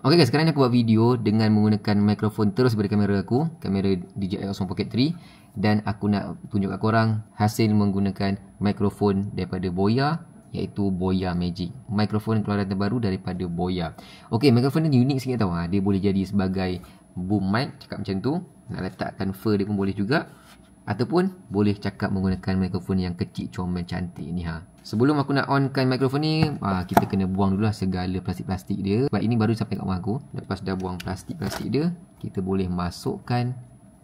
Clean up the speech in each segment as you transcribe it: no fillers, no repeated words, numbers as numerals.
Okay guys, sekarang ni aku buat video dengan menggunakan mikrofon terus daripada kamera aku, kamera DJI Osmo Pocket 3, dan aku nak tunjuk kat korang hasil menggunakan mikrofon daripada Boya, iaitu Boya Magic. Mikrofon keluaran terbaru daripada Boya. Okay, mikrofon ni unik sikit tau. Dia boleh jadi sebagai boom mic, cakap macam tu. Nak letakkan fur dia pun boleh juga. Ataupun boleh cakap menggunakan mikrofon yang kecil comel cantik ni Sebelum aku nak onkan mikrofon ni, kita kena buang dulu segala plastik-plastik dia. Sebab ini baru sampai kat rumah aku. Lepas dah buang plastik-plastik dia, kita boleh masukkan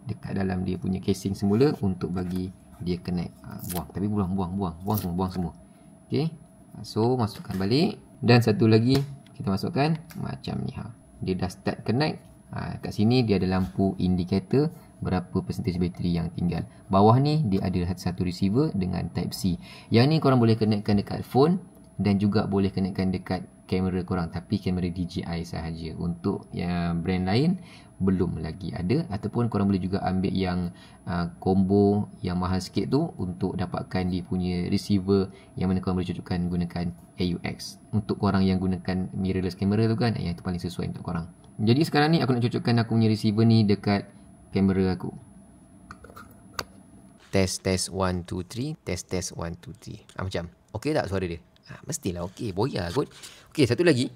dekat dalam dia punya casing semula untuk bagi dia connect. Buang. Tapi buang semua. Okay. So, masukkan balik. Dan satu lagi, kita masukkan macam ni Dia dah start connect. Kat sini dia ada lampu indikator berapa percentage bateri yang tinggal. Bawah ni dia ada satu receiver dengan type C. Yang ni korang boleh connectkan dekat phone dan juga boleh connectkan dekat kamera korang, tapi kamera DJI sahaja. Untuk yang brand lain belum lagi ada, ataupun korang boleh juga ambil yang combo yang mahal sikit tu untuk dapatkan dia punya receiver yang mana korang boleh cocokkan gunakan AUX. Untuk korang yang gunakan mirrorless camera tu kan, yang itu paling sesuai untuk korang. Jadi sekarang ni aku nak cocokkan aku punya receiver ni dekat kamera aku. Test 1 2 3, test 1 2 3. Macam okey tak suara dia? Mestilah okey, Boya kot. Okey, satu lagi.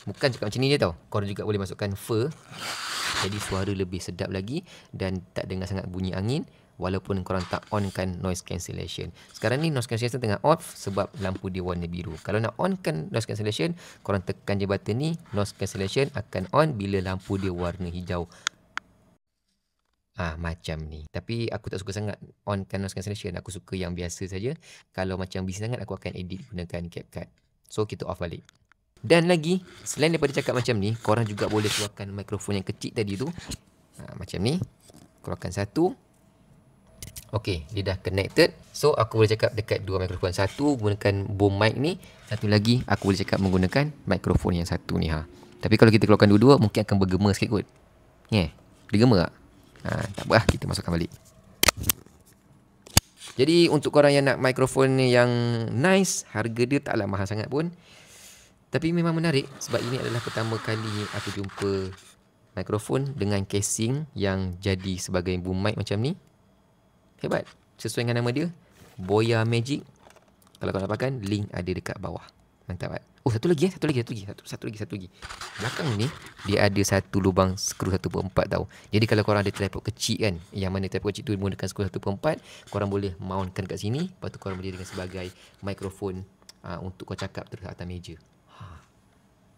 Bukan cakap macam ni je tau. Korang juga boleh masukkan fur. Jadi suara lebih sedap lagi dan tak dengar sangat bunyi angin walaupun korang tak onkan noise cancellation. Sekarang ni noise cancellation tengah off sebab lampu dia warna biru. Kalau nak onkan noise cancellation, korang tekan je button ni, noise cancellation akan on bila lampu dia warna hijau. Macam ni. Tapi aku tak suka sangat onkan noise cancellation. Aku suka yang biasa saja. Kalau macam busy sangat, aku akan edit gunakan CapCut. So, kita off balik. Dan lagi, selain daripada cakap macam ni, korang juga boleh keluarkan mikrofon yang kecil tadi tu. Macam ni. Keluarkan satu. Okey, dia dah connected. So, aku boleh cakap dekat dua mikrofon. Satu gunakan boom mic ni. Satu lagi, aku boleh cakap menggunakan mikrofon yang satu ni. Tapi kalau kita keluarkan dua-dua, mungkin akan bergema sikit kot. Dia gema tak? Tak apa, kita masukkan balik. Jadi untuk korang yang nak mikrofon yang nice, harga dia taklah mahal sangat pun, tapi memang menarik sebab ini adalah pertama kali aku jumpa mikrofon dengan casing yang jadi sebagai boom mic macam ni. Hebat. Sesuai dengan nama dia, Boya Magic. Kalau korang dapatkan, link ada dekat bawah. Mantap kan? Oh, satu lagi. Belakang ni dia ada satu lubang skru 1/4 tau. Jadi kalau korang ada tripod kecil kan, yang mana tripod kecil tu menggunakan skru 1/4, korang boleh mountkan kat sini. Lepas tu korang boleh jadikan sebagai mikrofon untuk kau cakap terus atas meja.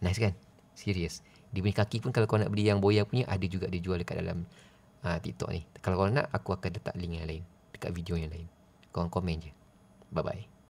Nice kan? Serius. Dia punya kaki pun kalau korang nak beli yang Boya punya, ada juga dia jual dekat dalam TikTok ni. Kalau korang nak, aku akan letak link yang lain dekat video yang lain. Korang komen je. Bye bye.